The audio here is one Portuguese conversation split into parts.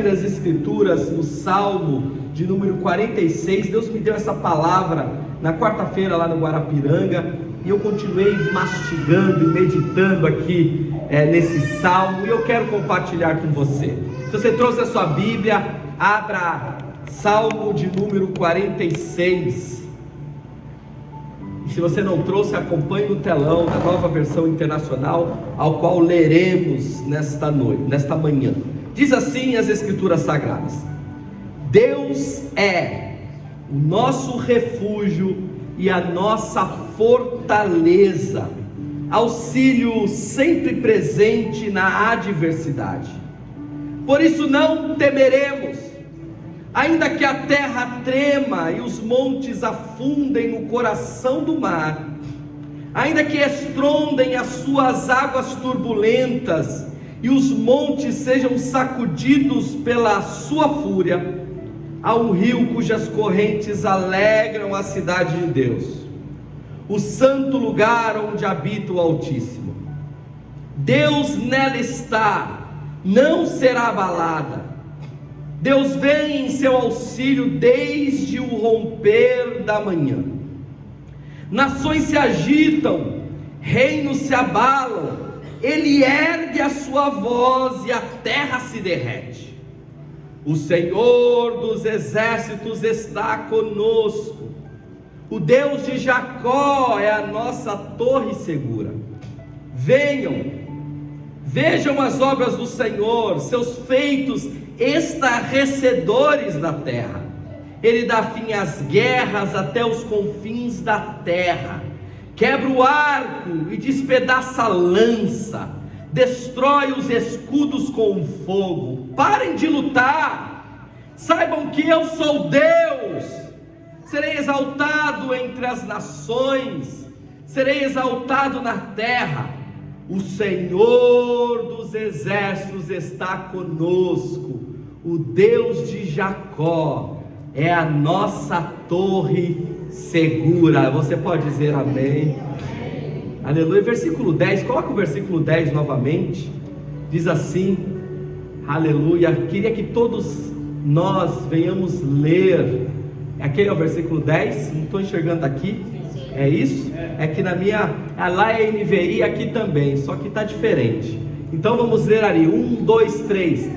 abrir as escrituras no Salmo de número 46, Deus me deu essa palavra na quarta-feira lá no Guarapiranga, e eu continuei mastigando e meditando aqui nesse Salmo, e eu quero compartilhar com você. Se você trouxe a sua Bíblia, abra Salmo de número 46, e se você não trouxe, acompanhe no telão da Nova Versão Internacional, ao qual leremos nesta manhã. Diz assim as Escrituras Sagradas: Deus é o nosso refúgio e a nossa fortaleza, auxílio sempre presente na adversidade. Por isso não temeremos, ainda que a terra trema e os montes afundem no coração do mar, ainda que estrondem as suas águas turbulentas e os montes sejam sacudidos pela sua fúria, há um rio cujas correntes alegram a cidade de Deus, o santo lugar onde habita o Altíssimo. Deus nela está, não será abalada. Deus vem em seu auxílio desde o romper da manhã. Nações se agitam, reinos se abalam, Ele ergue a sua voz e a terra se derrete. O Senhor dos exércitos está conosco, o Deus de Jacó é a nossa torre segura. Vejam as obras do Senhor, seus feitos estarrecedores na terra. Ele dá fim às guerras até os confins da terra, quebra o arco e despedaça a lança, destrói os escudos com fogo. Parem de lutar, saibam que eu sou Deus. Serei exaltado entre as nações, serei exaltado na terra. O Senhor dos exércitos está conosco, o Deus de Jacó é a nossa torre segura. Você pode dizer amém? Aleluia. Versículo 10, coloca o versículo 10 novamente. Diz assim, aleluia. Queria que todos nós venhamos ler. Aquele é o versículo 10, não estou enxergando aqui. É isso? É que na minha, lá é NVI, aqui também, só que está diferente. Então vamos ler ali, 1, 2, 3.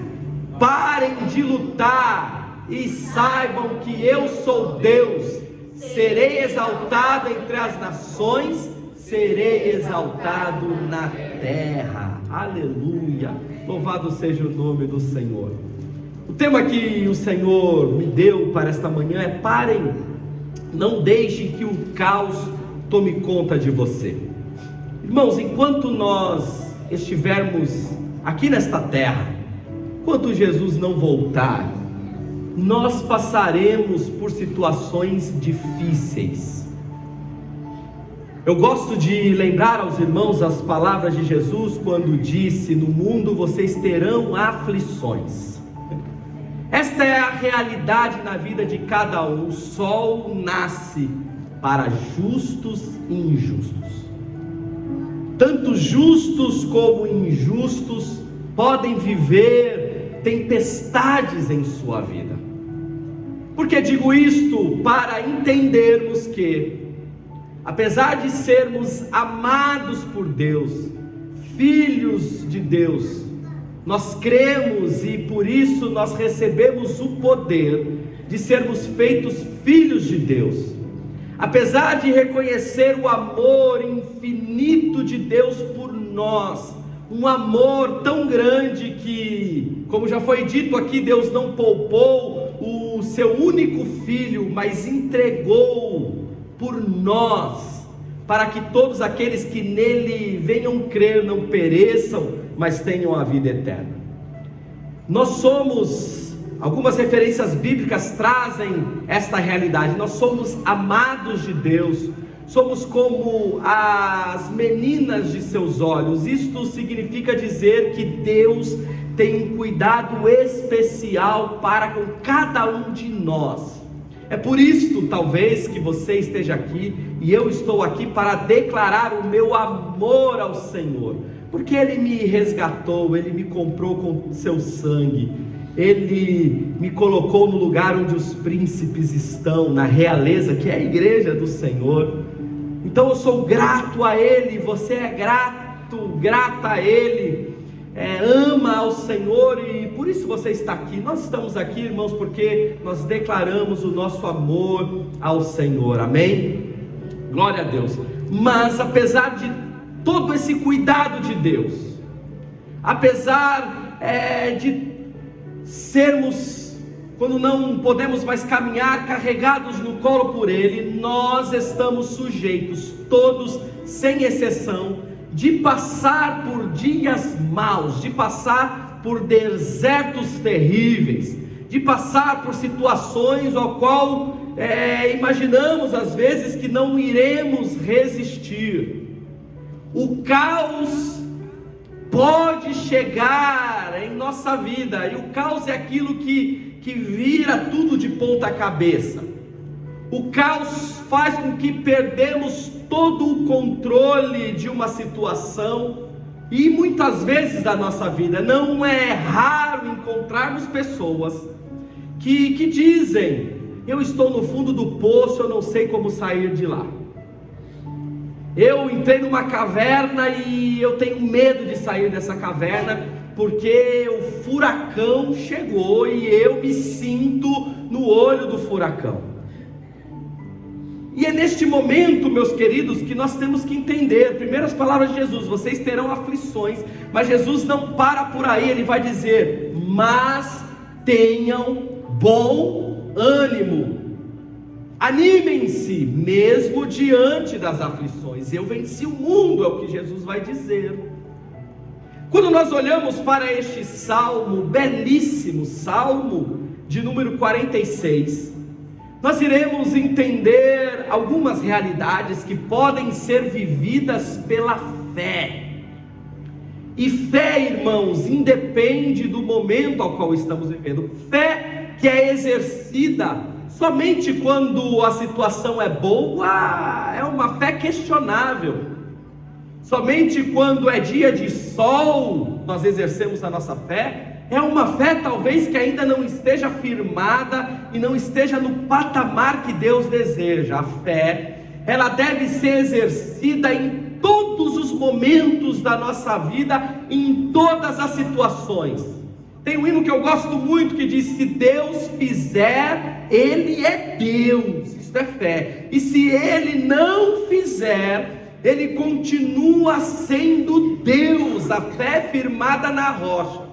Parem de lutar e saibam que eu sou Deus. Serei exaltado entre as nações, serei exaltado na terra. Aleluia, louvado seja o nome do Senhor. O tema que o Senhor me deu para esta manhã é: parem, não deixem que o caos tome conta de você. Irmãos, enquanto nós estivermos aqui nesta terra, enquanto Jesus não voltar, nós passaremos por situações difíceis. Eu gosto de lembrar aos irmãos as palavras de Jesus quando disse: no mundo vocês terão aflições. Esta é a realidade na vida de cada um. O sol nasce para justos e injustos. Tanto justos como injustos podem viver tempestades em sua vida. Por que digo isto? Para entendermos que, apesar de sermos amados por Deus, filhos de Deus, nós cremos e por isso nós recebemos o poder de sermos feitos filhos de Deus. Apesar de reconhecer o amor infinito de Deus por nós, um amor tão grande que, como já foi dito aqui, Deus não poupou o seu único filho, mas entregou por nós, para que todos aqueles que nele venham crer não pereçam, mas tenham a vida eterna. Nós somos, algumas referências bíblicas trazem esta realidade, nós somos amados de Deus, somos como as meninas de seus olhos. Isto significa dizer que Deus tem um cuidado especial para com cada um de nós. É por isso, talvez, que você esteja aqui e eu estou aqui para declarar o meu amor ao Senhor, porque Ele me resgatou, Ele me comprou com seu sangue, Ele me colocou no lugar onde os príncipes estão, na realeza, que é a igreja do Senhor. Então eu sou grato a Ele, você é grata a Ele, ama ao Senhor, e por isso você está aqui. Nós estamos aqui, irmãos, porque nós declaramos o nosso amor ao Senhor, amém? Glória a Deus. Mas apesar de todo esse cuidado de Deus, apesar de sermos, quando não podemos mais caminhar, carregados no colo por Ele, nós estamos sujeitos, todos sem exceção, de passar por dias maus, de passar por desertos terríveis, de passar por situações ao qual imaginamos às vezes que não iremos resistir. O caos pode chegar em nossa vida, e o caos é aquilo que vira tudo de ponta cabeça. O caos faz com que perdemos todo o controle de uma situação, e muitas vezes da nossa vida. Não é raro encontrarmos pessoas que dizem: eu estou no fundo do poço, eu não sei como sair de lá. Eu entrei numa caverna e eu tenho medo de sair dessa caverna, porque o furacão chegou e eu me sinto no olho do furacão. E é neste momento, meus queridos, que nós temos que entender, primeiras palavras de Jesus: vocês terão aflições, mas Jesus não para por aí, Ele vai dizer: mas tenham bom ânimo, animem-se, mesmo diante das aflições, eu venci o mundo, é o que Jesus vai dizer. Quando nós olhamos para este salmo, belíssimo salmo de número 46, nós iremos entender algumas realidades que podem ser vividas pela fé. E fé, irmãos, independe do momento ao qual estamos vivendo. Fé que é exercida somente quando a situação é boa, é uma fé questionável. Somente quando é dia de sol, nós exercemos a nossa fé. É uma fé talvez que ainda não esteja firmada e não esteja no patamar que Deus deseja. A fé, ela deve ser exercida em todos os momentos da nossa vida, em todas as situações. Tem um hino que eu gosto muito que diz: se Deus fizer, Ele é Deus. Isso é fé. E se Ele não fizer, Ele continua sendo Deus. A fé firmada na rocha,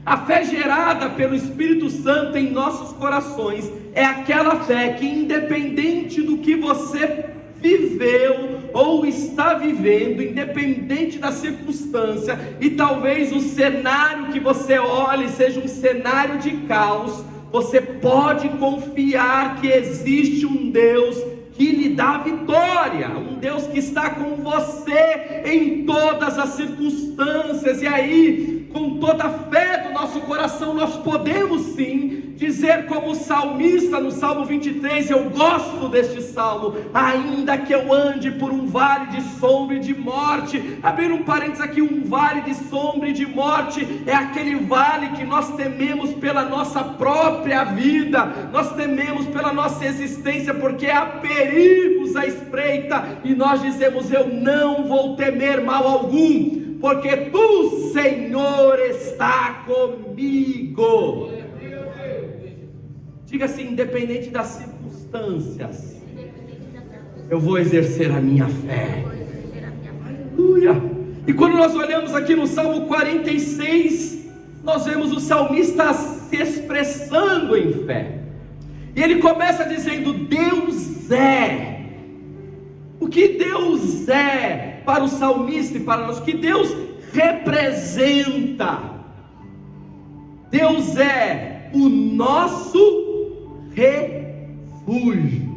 a fé gerada pelo Espírito Santo em nossos corações, é aquela fé que, independente do que você viveu ou está vivendo, independente da circunstância, e talvez o cenário que você olhe seja um cenário de caos, você pode confiar que existe um Deus que lhe dá vitória, um Deus que está com você em todas as circunstâncias. E aí, com toda a fé do nosso coração, nós podemos sim dizer como o salmista no Salmo 23, eu gosto deste salmo: ainda que eu ande por um vale de sombra e de morte. Abrir um parênteses aqui: um vale de sombra e de morte é aquele vale que nós tememos pela nossa própria vida, nós tememos pela nossa existência, porque há perigos à espreita, e nós dizemos: eu não vou temer mal algum, porque tu, Senhor, está comigo. Diga assim: independente das circunstâncias, eu vou exercer a minha fé. Aleluia. E quando nós olhamos aqui no Salmo 46, nós vemos o salmista se expressando em fé. E ele começa dizendo: Deus é. O que Deus é para o salmista e para nós? O que Deus representa? Deus é o nosso refúgio.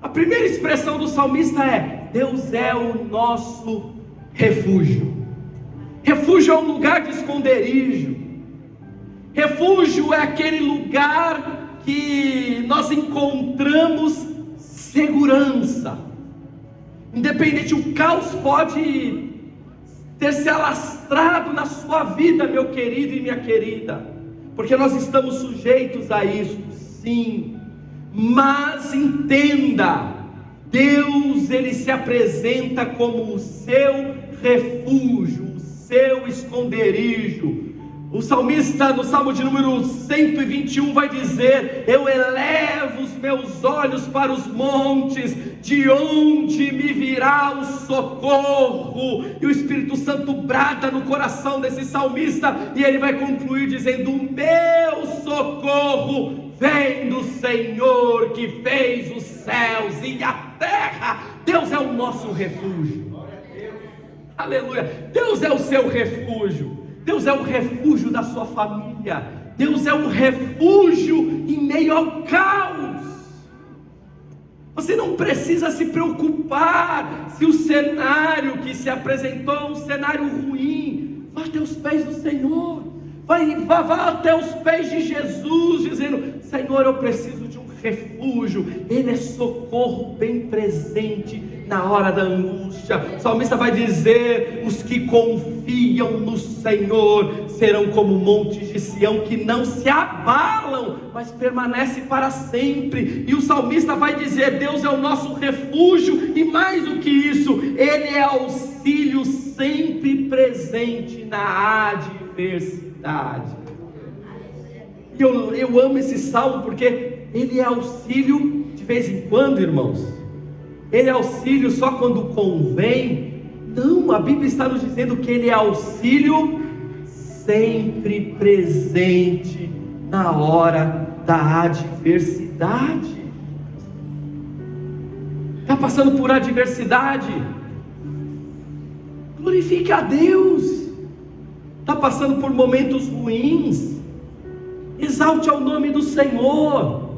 A primeira expressão do salmista é: Deus é o nosso refúgio. Refúgio é um lugar de esconderijo. Refúgio é aquele lugar que nós encontramos segurança. Independente, o caos pode ter se alastrado na sua vida, meu querido e minha querida. porque nós estamos sujeitos a isto, sim, mas entenda, Deus, Ele se apresenta como o seu refúgio, o seu esconderijo. O salmista, no Salmo de número 121, vai dizer: eu elevo os meus olhos para os montes, de onde me virá o socorro? E o Espírito Santo brada no coração desse salmista, e ele vai concluir dizendo: o meu socorro vem do Senhor, que fez os céus e a terra. Deus é o nosso refúgio. Aleluia. Deus é o seu refúgio. Deus é o refúgio da sua família. Deus é um refúgio em meio ao caos. Você não precisa se preocupar se o cenário que se apresentou é um cenário ruim. Vá até os pés do Senhor. Vá até os pés de Jesus, dizendo: Senhor, eu preciso de um refúgio. Ele é socorro bem presente na hora da angústia. O salmista vai dizer: os que confiam no Senhor serão como montes de Sião, que não se abalam, mas permanece para sempre. E o salmista vai dizer: Deus é o nosso refúgio, e mais do que isso, Ele é auxílio sempre presente na adversidade. Eu amo esse salmo, porque ele é auxílio de vez em quando, irmãos. Ele é auxílio só quando convém? Não, a Bíblia está nos dizendo que ele é auxílio sempre presente na hora da adversidade. Está passando por adversidade? Glorifique a Deus. Está passando por momentos ruins? Exalte ao nome do Senhor.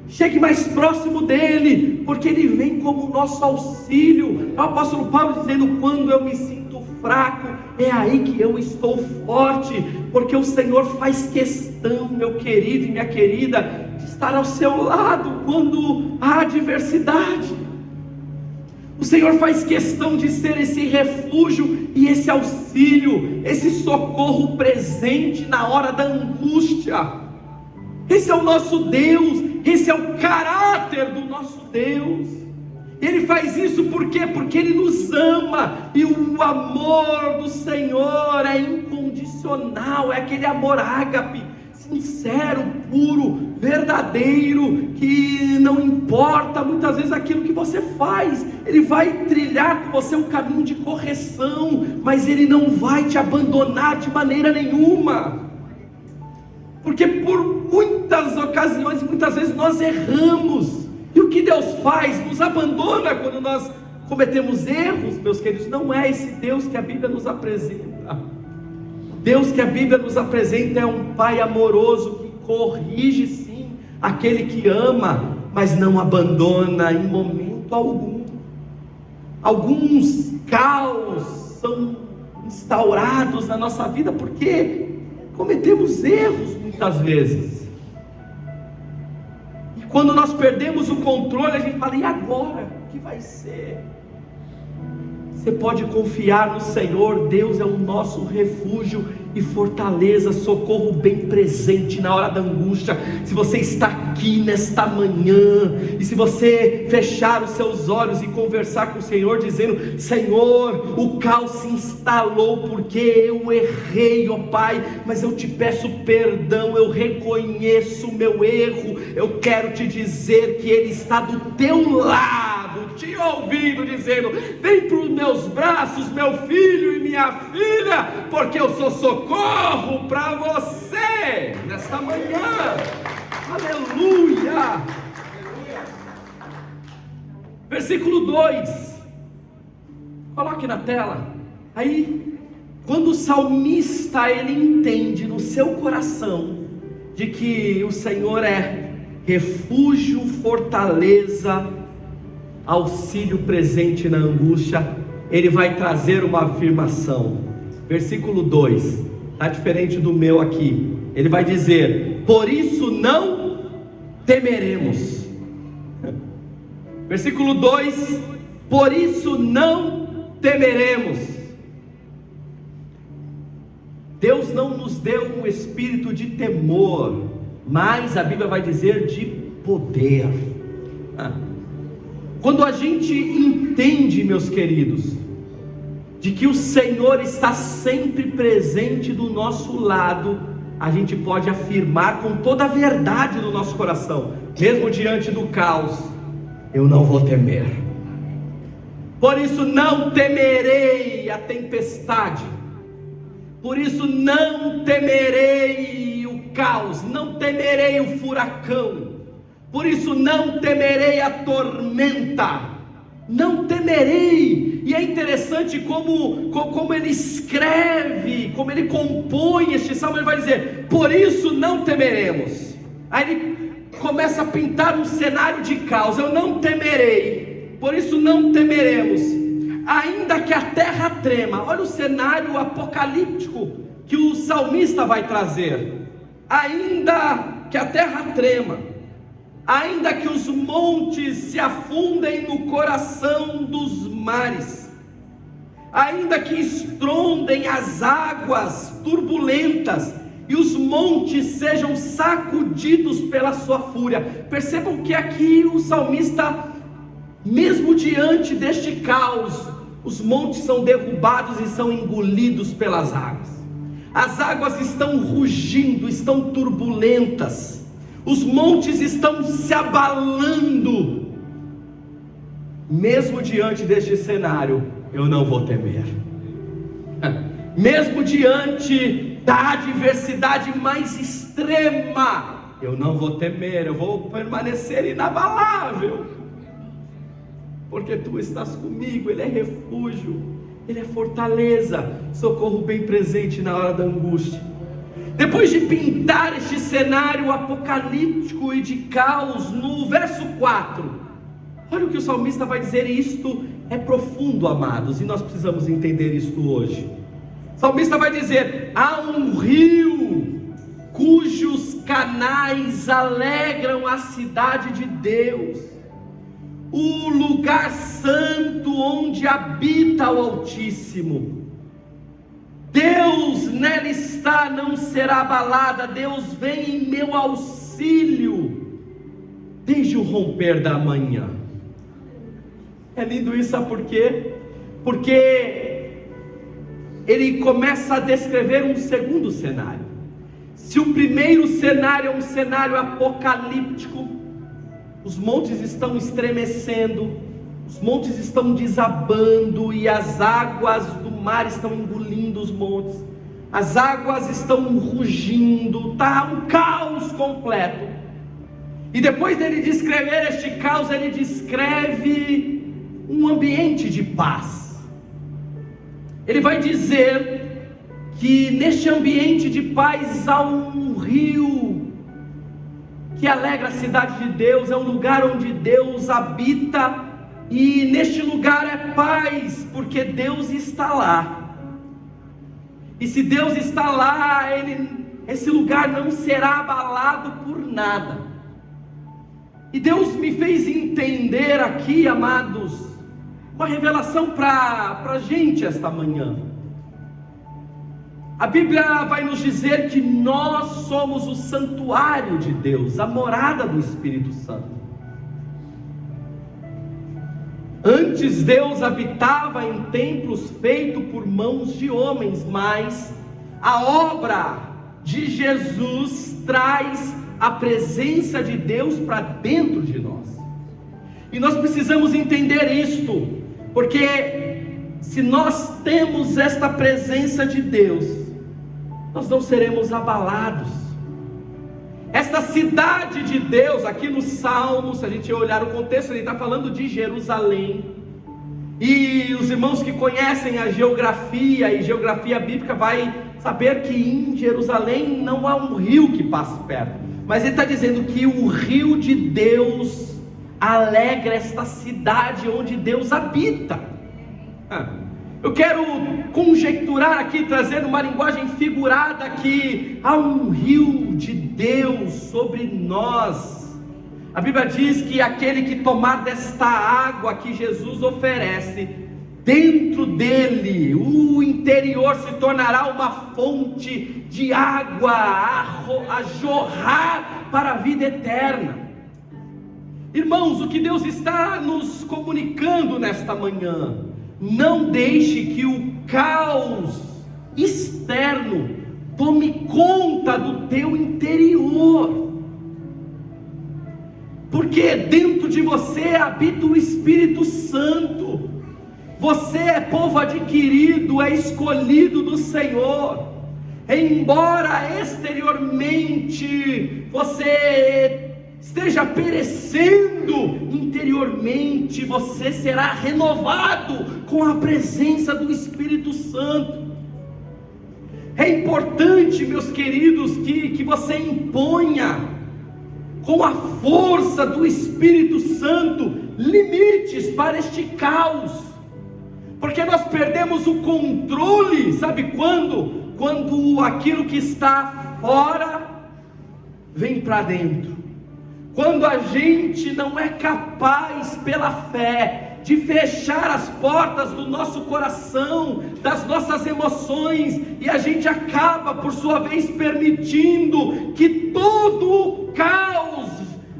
Chegue mais próximo dele, porque ele vem como nosso auxílio. O apóstolo Paulo dizendo: quando eu me sinto fraco, é aí que eu estou forte, porque o Senhor faz questão, meu querido e minha querida, de estar ao seu lado quando há adversidade. O Senhor faz questão de ser esse refúgio e esse auxílio, esse socorro presente na hora da angústia. Esse é o nosso Deus, esse é o caráter do nosso Deus. Ele faz isso por quê? Porque Ele nos ama, e o amor do Senhor é incondicional, é aquele amor ágape, sincero, puro, verdadeiro, que não importa muitas vezes aquilo que você faz. Ele vai trilhar com você um caminho de correção, mas Ele não vai te abandonar de maneira nenhuma, porque por muitas ocasiões, muitas vezes nós erramos, e o que Deus faz? Nos abandona quando nós cometemos erros, meus queridos. Não é esse Deus que a Bíblia nos apresenta. Deus que a Bíblia nos apresenta é um Pai amoroso, que corrige sim aquele que ama, mas não abandona em momento algum. Alguns caos são instaurados na nossa vida porque cometemos erros muitas vezes, e quando nós perdemos o controle, a gente fala: e agora? O que vai ser? Você pode confiar no Senhor. Deus é o nosso refúgio e fortaleza, socorro bem presente na hora da angústia. Se você está aqui nesta manhã, e se você fechar os seus olhos e conversar com o Senhor, dizendo: Senhor, o caos se instalou porque eu errei, ó Pai, mas eu te peço perdão, eu reconheço o meu erro, eu quero te dizer que Ele está do teu lado, te ouvindo, dizendo: vem para os meus braços, meu filho e minha filha, porque eu sou socorro para você nesta manhã. Aleluia. Versículo 2, coloque na tela. Aí, quando o salmista ele entende no seu coração de que o Senhor é refúgio, fortaleza, auxílio presente na angústia, ele vai trazer uma afirmação. Versículo 2, está diferente do meu aqui. Ele vai dizer: por isso não temeremos. Versículo 2, por isso não temeremos. Deus não nos deu um espírito de temor, mas a Bíblia vai dizer de poder. Quando a gente entende, meus queridos, de que o Senhor está sempre presente do nosso lado, a gente pode afirmar com toda a verdade do nosso coração, mesmo diante do caos: eu não vou temer. Por isso não temerei a tempestade, por isso não temerei o caos, não temerei o furacão, por isso não temerei a tormenta, não temerei. E é interessante como ele escreve, como ele compõe este salmo. Ele vai dizer: por isso não temeremos. Aí ele começa a pintar um cenário de caos: eu não temerei, por isso não temeremos, ainda que a terra trema. Olha o cenário apocalíptico que o salmista vai trazer: ainda que a terra trema, ainda que os montes se afundem no coração dos mares, ainda que estrondem as águas turbulentas e os montes sejam sacudidos pela sua fúria. Percebam que aqui o salmista, mesmo diante deste caos, os montes são derrubados e são engolidos pelas águas. As águas estão rugindo, estão turbulentas, os montes estão se abalando. Mesmo diante deste cenário, eu não vou temer. Mesmo diante da adversidade mais extrema, eu não vou temer, eu vou permanecer inabalável, porque tu estás comigo. Ele é refúgio, ele é fortaleza, socorro bem presente na hora da angústia. Depois de pintar este cenário apocalíptico e de caos, no verso 4, olha o que o salmista vai dizer. Isto é profundo, amados, e nós precisamos entender isto hoje. O salmista vai dizer: há um rio cujos canais alegram a cidade de Deus, o lugar santo onde habita o Altíssimo. Deus nela está, não será abalada. Deus vem em meu auxílio desde o romper da manhã. É lindo isso, sabe por quê? Porque ele começa a descrever um segundo cenário. Se o primeiro cenário é um cenário apocalíptico, os montes estão estremecendo, os montes estão desabando e as águas do mar estão engolindo os montes, as águas estão rugindo, está um caos completo. E depois dele descrever este caos, ele descreve um ambiente de paz. Ele vai dizer que neste ambiente de paz há um rio que alegra a cidade de Deus, é um lugar onde Deus habita, e neste lugar é paz, porque Deus está lá. E se Deus está lá, esse lugar não será abalado por nada. E Deus me fez entender aqui, amados, uma revelação para a gente esta manhã. A Bíblia vai nos dizer que nós somos o santuário de Deus, a morada do Espírito Santo. Antes Deus habitava em templos feitos por mãos de homens, mas a obra de Jesus traz a presença de Deus para dentro de nós. E nós precisamos entender isto, porque se nós temos esta presença de Deus, nós não seremos abalados. Esta cidade de Deus, aqui no Salmo, se a gente olhar o contexto, ele está falando de Jerusalém. E os irmãos que conhecem a geografia e geografia bíblica vai saber que em Jerusalém não há um rio que passe perto, mas ele está dizendo que o rio de Deus alegra esta cidade onde Deus habita. Eu quero conjecturar aqui, trazendo uma linguagem figurada, que há um rio de Deus sobre nós. A Bíblia diz que aquele que tomar desta água que Jesus oferece dentro dele, o interior se tornará uma fonte de água a jorrar para a vida eterna. Irmãos, o que Deus está nos comunicando nesta manhã: não deixe que o caos externo tome conta do teu interior, porque dentro de você habita o Espírito Santo. Você é povo adquirido, é escolhido do Senhor. Embora exteriormente você esteja perecendo, interiormente você será renovado com a presença do Espírito Santo. É importante, meus queridos, que você imponha com a força do Espírito Santo limites para este caos, porque nós perdemos o controle, sabe quando? Quando aquilo que está fora vem para dentro, quando a gente não é capaz pela fé de fechar as portas do nosso coração, das nossas emoções, e a gente acaba por sua vez permitindo que todo o caos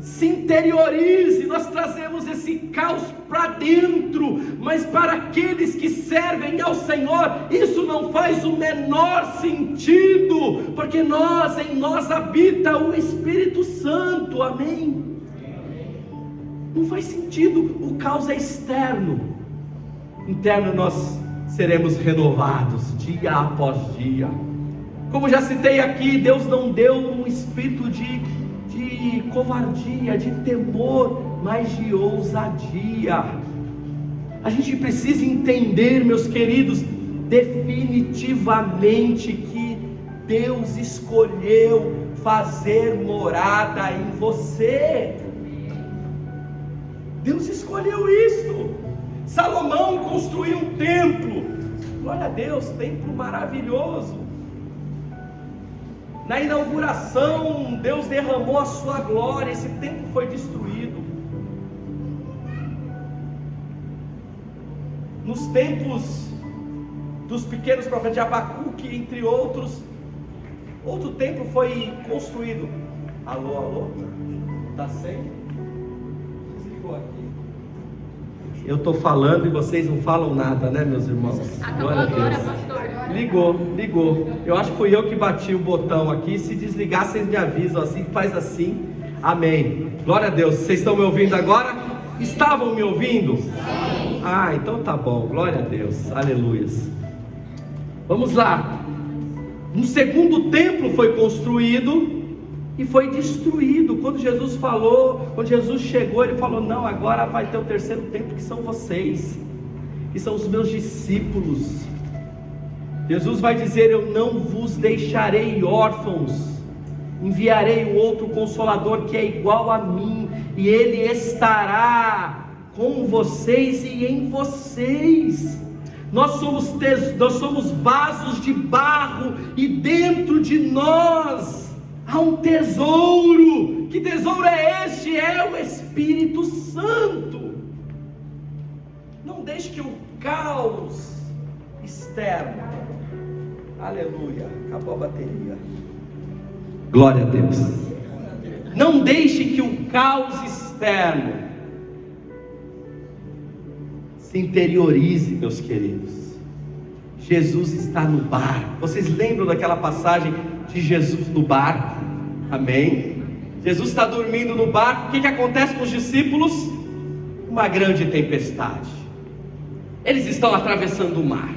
se interiorize. Nós trazemos esse caos para dentro, mas para aqueles que servem ao Senhor, isso não faz o menor sentido, porque em nós habita o Espírito Santo, amém? Não faz sentido, o caos é externo. Interno nós seremos renovados dia após dia. Como já citei aqui, Deus não deu um espírito de covardia, de temor, mas de ousadia. A gente precisa entender, meus queridos, definitivamente que Deus escolheu fazer morada em você. Deus escolheu isso. Salomão construiu um templo, glória a Deus, templo maravilhoso. Na inauguração, Deus derramou a sua glória, esse templo foi destruído. Nos tempos dos pequenos profetas de Abacuque, entre outros, outro templo foi construído. Alô, está sem? Desligou aqui. Eu estou falando e vocês não falam nada, né, meus irmãos? Acabou agora, pastor. Ligou. Eu acho que fui eu que bati o botão aqui. Se desligar, vocês me avisam assim, faz assim. Amém. Glória a Deus. Vocês estão me ouvindo agora? Estavam me ouvindo? Sim. Ah, então tá bom. Glória a Deus. Aleluias. Vamos lá. Um segundo templo foi construído e foi destruído. Quando Jesus chegou, ele falou: não, agora vai ter o terceiro templo, que são vocês, que são os meus discípulos. Jesus vai dizer: eu não vos deixarei órfãos, enviarei um outro Consolador que é igual a mim, e ele estará com vocês e em vocês. Nós somos vasos de barro, e dentro de nós há um tesouro. Que tesouro é este? É o Espírito Santo. Não deixe que o caos externo, aleluia, acabou a bateria, glória a Deus, não deixe que o caos externo se interiorize, meus queridos. Jesus está no barco. Vocês lembram daquela passagem de Jesus no barco? Amém? Jesus está dormindo no barco. O que acontece com os discípulos? Uma grande tempestade. Eles estão atravessando o mar.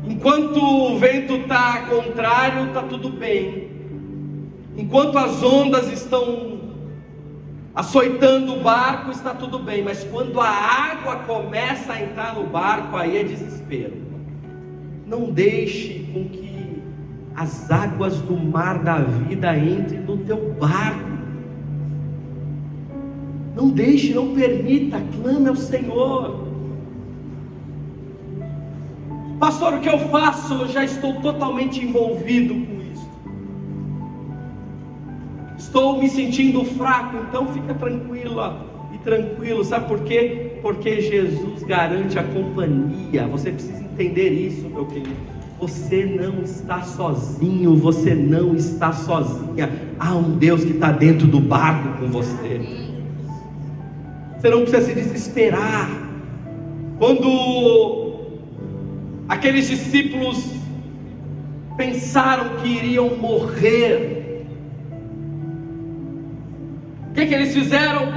Enquanto o vento está contrário, está tudo bem. Enquanto as ondas estão açoitando o barco, está tudo bem. Mas quando a água começa a entrar no barco, aí é desespero. Não deixe com que as águas do mar da vida entrem no teu barco. Não deixe, não permita, clame ao Senhor. Pastor, o que eu faço? Eu já estou totalmente envolvido com isso. Estou me sentindo fraco. Então fica tranquila e tranquilo. Sabe por quê? Porque Jesus garante a companhia. Você precisa entender isso, meu querido. Você não está sozinho, você não está sozinha. Há um Deus que está dentro do barco com você. Você não precisa se desesperar. Quando aqueles discípulos pensaram que iriam morrer, o que eles fizeram?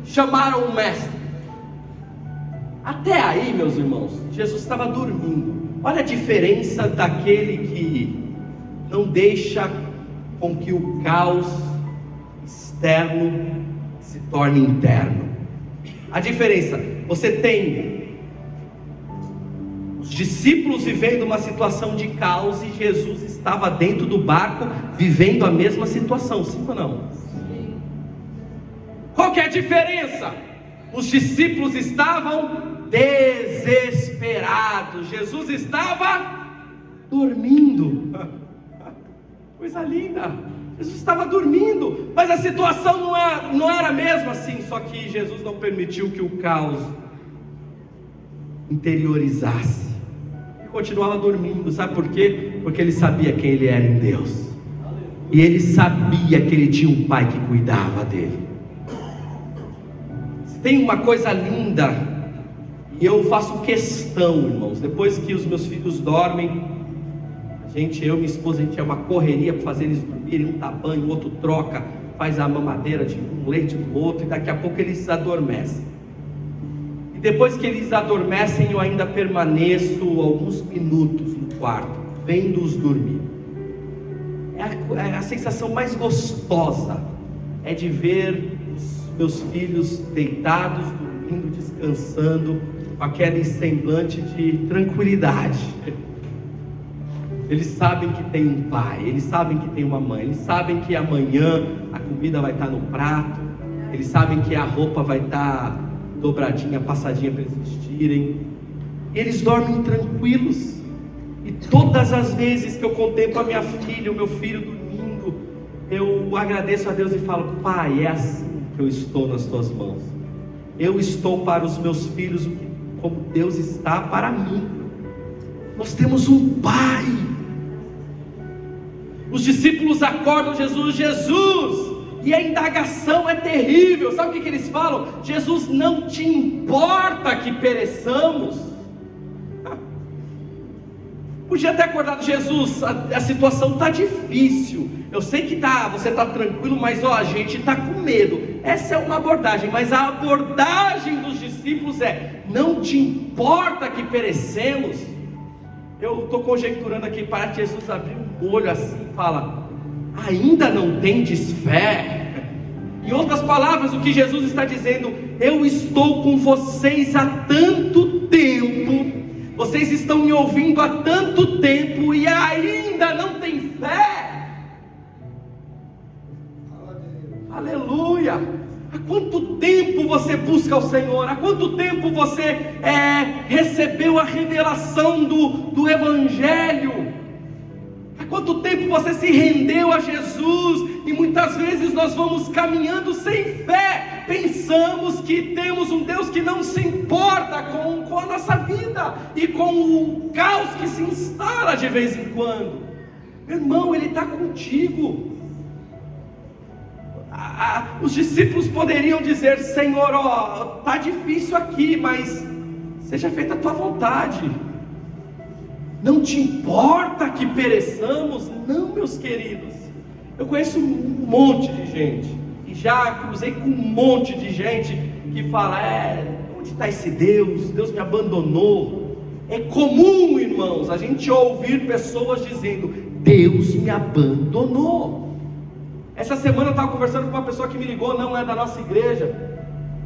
Chamaram o mestre. Até aí, meus irmãos, Jesus estava dormindo. Olha a diferença daquele que não deixa com que o caos externo se torne interno. A diferença, você tem os discípulos vivendo uma situação de caos e Jesus estava dentro do barco vivendo a mesma situação, sim ou não? Sim. Qual que é a diferença? Os discípulos estavam desesperados, Jesus estava dormindo. Coisa linda, Jesus estava dormindo, mas a situação não era a mesma assim, só que Jesus não permitiu que o caos interiorizasse, ele continuava dormindo. Sabe por quê? Porque ele sabia quem ele era em Deus, e ele sabia que ele tinha um pai que cuidava dele. Tem uma coisa linda, e eu faço questão, irmãos, depois que os meus filhos dormem, eu e minha esposa, a gente é uma correria para fazer eles dormirem, um dá banho, o outro troca, faz a mamadeira de um leite do outro, e daqui a pouco eles adormecem. E depois que eles adormecem, eu ainda permaneço alguns minutos no quarto, vendo-os dormir. É a sensação mais gostosa, é de ver os meus filhos deitados, dormindo, descansando, com aquele semblante de tranquilidade. Eles sabem que tem um pai, eles sabem que tem uma mãe, eles sabem que amanhã a comida vai estar no prato, eles sabem que a roupa vai estar dobradinha, passadinha para eles vestirem. Eles dormem tranquilos. E todas as vezes que eu contemplo a minha filha, o meu filho dormindo, eu agradeço a Deus e falo: Pai, é assim que eu estou nas tuas mãos. Eu estou para os meus filhos como Deus está para mim. Nós temos um pai. Os discípulos acordam Jesus, e a indagação é terrível. Sabe o que eles falam? Jesus, não te importa que pereçamos? Podia ter acordado Jesus, a situação está difícil, eu sei que você está tranquilo, mas a gente está com medo. Essa é uma abordagem, mas a abordagem dos discípulos é: não te importa que perecemos? Eu estou conjecturando aqui, para que Jesus abrir um olho assim e fala: ainda não tendes fé? Em outras palavras, o que Jesus está dizendo: eu estou com vocês há tanto tempo, vocês estão me ouvindo há tanto tempo e ainda não tem fé? Aleluia! Há quanto tempo você busca o Senhor? Há quanto tempo você recebeu a revelação do Evangelho? Há quanto tempo você se rendeu a Jesus? E muitas vezes nós vamos caminhando sem fé, pensamos que temos um Deus que não se importa com a nossa vida e com o caos que se instala de vez em quando. Meu irmão, Ele está contigo. Os discípulos poderiam dizer: Senhor, está difícil aqui, mas seja feita a tua vontade. Não te importa que pereçamos? Não, meus queridos. Eu conheço um monte de gente, e já cruzei com um monte de gente que fala: onde está esse Deus? Deus me abandonou. É comum, irmãos, a gente ouvir pessoas dizendo: Deus me abandonou. Essa semana eu estava conversando com uma pessoa que me ligou, não é da nossa igreja,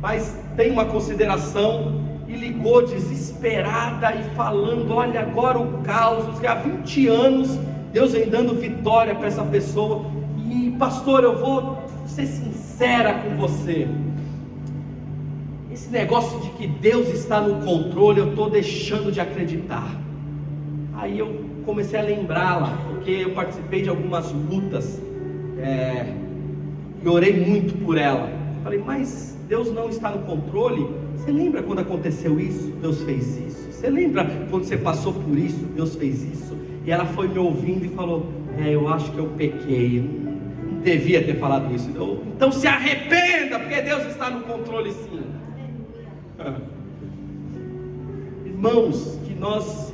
mas tem uma consideração, e ligou desesperada e falando: olha, agora o caos, que há 20 anos Deus vem dando vitória para essa pessoa. E pastor, eu vou ser sincera com você, esse negócio de que Deus está no controle, eu estou deixando de acreditar. Aí eu comecei a lembrá-la, porque eu participei de algumas lutas, e orei muito por ela. Falei: mas Deus não está no controle? Você lembra quando aconteceu isso? Deus fez isso. Você lembra quando você passou por isso? Deus fez isso. E ela foi me ouvindo e falou: eu acho que eu pequei, não devia ter falado isso. Então se arrependa, porque Deus está no controle sim. Irmãos, que nós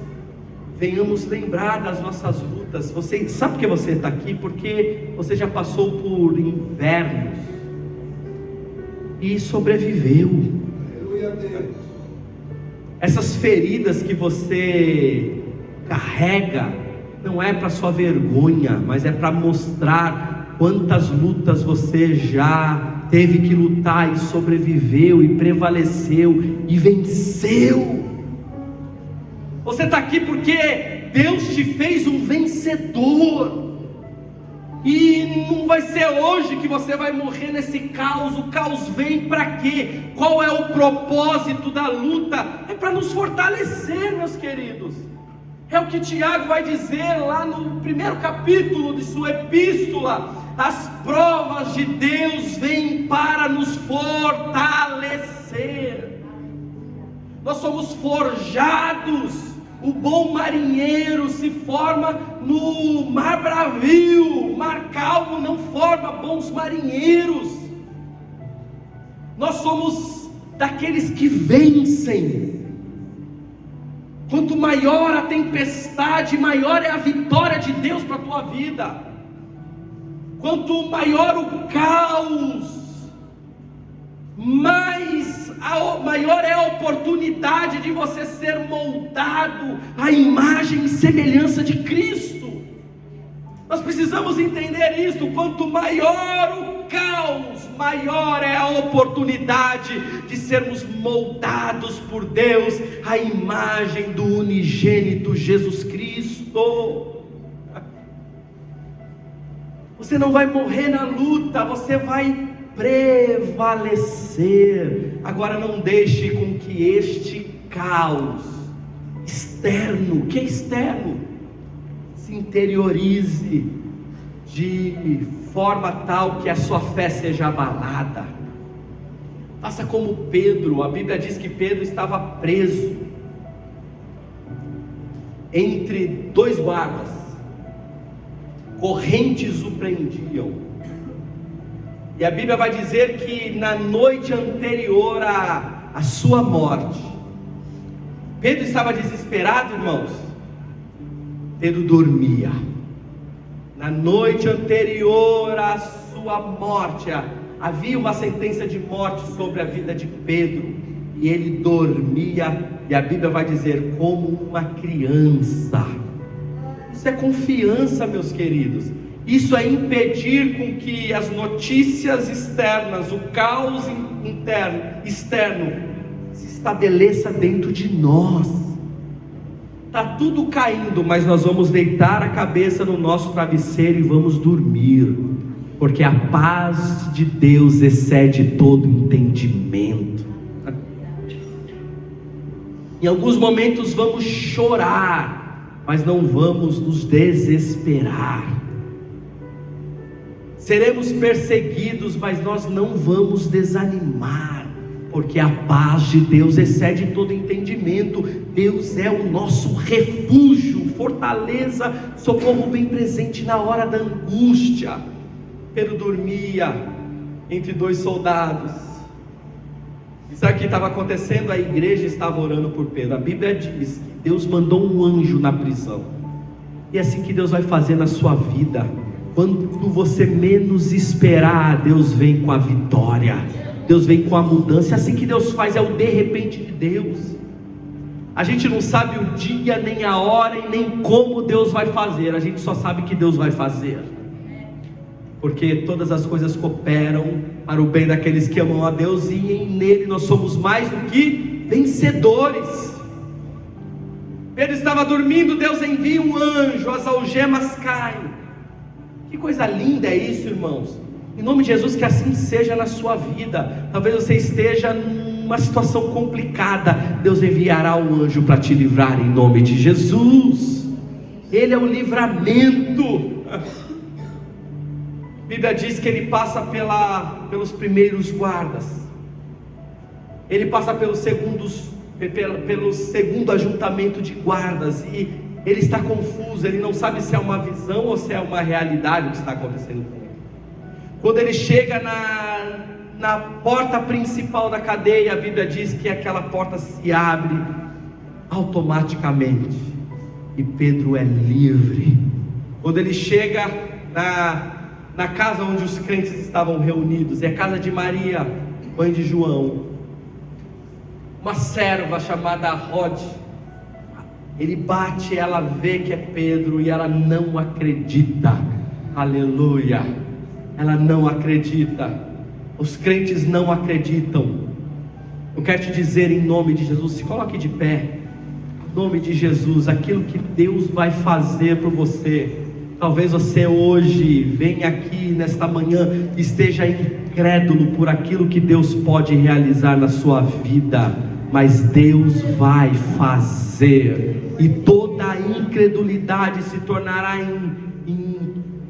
venhamos lembrar das nossas lutas. Você sabe por que você está aqui? Porque você já passou por invernos e sobreviveu. Essas feridas que você carrega não é para sua vergonha, mas é para mostrar quantas lutas você já teve que lutar e sobreviveu e prevaleceu e venceu. Você está aqui porque Deus te fez um vencedor. E não vai ser hoje que você vai morrer nesse caos. O caos vem para quê? Qual é o propósito da luta? É para nos fortalecer, meus queridos. É o que Tiago vai dizer lá no primeiro capítulo de sua epístola. As provas de Deus vêm para nos fortalecer. Nós somos forjados. O bom marinheiro se forma no mar bravio. Mar calmo não forma bons marinheiros. Nós somos daqueles que vencem. Quanto maior a tempestade, maior é a vitória de Deus para a tua vida. Quanto maior o caos, maior é a oportunidade de você ser moldado à imagem e semelhança de Cristo. Nós precisamos entender isso. Quanto maior o caos, maior é a oportunidade de sermos moldados por Deus à imagem do unigênito Jesus Cristo. Você não vai morrer na luta, você vai prevalecer. Agora não deixe com que este caos externo, que é externo, se interiorize de forma tal que a sua fé seja abalada. Faça como Pedro. A Bíblia diz que Pedro estava preso entre dois guardas, correntes o prendiam. E a Bíblia vai dizer que na noite anterior à sua morte, Pedro estava desesperado, irmãos. Pedro dormia. Na noite anterior à sua morte, havia uma sentença de morte sobre a vida de Pedro, e ele dormia, e a Bíblia vai dizer, como uma criança. Isso é confiança, meus queridos. Isso é impedir com que as notícias externas, o caos externo, se estabeleça dentro de nós. Está tudo caindo, mas nós vamos deitar a cabeça no nosso travesseiro e vamos dormir, porque a paz de Deus excede todo entendimento. Em alguns momentos vamos chorar, mas não vamos nos desesperar. Seremos perseguidos, mas nós não vamos desanimar, porque a paz de Deus excede todo entendimento. Deus é o nosso refúgio, fortaleza, socorro bem presente na hora da angústia. Pedro dormia entre dois soldados. Isso aqui estava acontecendo, a igreja estava orando por Pedro. A Bíblia diz que Deus mandou um anjo na prisão. E é assim que Deus vai fazer na sua vida. Quando você menos esperar, Deus vem com a vitória, Deus vem com a mudança. É assim que Deus faz, é o de repente de Deus. A gente não sabe o dia, nem a hora e nem como Deus vai fazer. A gente só sabe que Deus vai fazer, porque todas as coisas cooperam para o bem daqueles que amam a Deus, e nele nós somos mais do que vencedores. Pedro estava dormindo, Deus envia um anjo, as algemas caem. Que coisa linda é isso, irmãos. Em nome de Jesus, que assim seja na sua vida. Talvez você esteja numa situação complicada, Deus enviará um anjo para te livrar em nome de Jesus. Ele é o livramento. A Bíblia diz que ele passa pelos primeiros guardas. ele passa pelo segundo ajuntamento de guardas, e ele está confuso, ele não sabe se é uma visão ou se é uma realidade o que está acontecendo com ele. Quando ele chega na porta principal da cadeia, a Bíblia diz que aquela porta se abre automaticamente, e Pedro é livre. Quando ele chega na casa onde os crentes estavam reunidos, é a casa de Maria, mãe de João, uma serva chamada Rode, ele bate, ela vê que é Pedro, e ela não acredita. Aleluia, ela não acredita. Os crentes não acreditam. Eu quero te dizer, em nome de Jesus, se coloque de pé, em nome de Jesus, aquilo que Deus vai fazer por você. Talvez você hoje venha aqui nesta manhã, esteja incrédulo por aquilo que Deus pode realizar na sua vida, mas Deus vai fazer, e toda a incredulidade se tornará em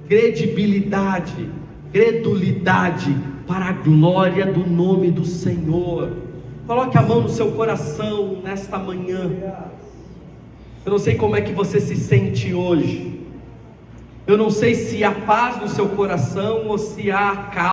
credulidade para a glória do nome do Senhor. Coloque a mão no seu coração nesta manhã. Eu não sei como é que você se sente hoje. Eu não sei se há paz no seu coração ou se há calma.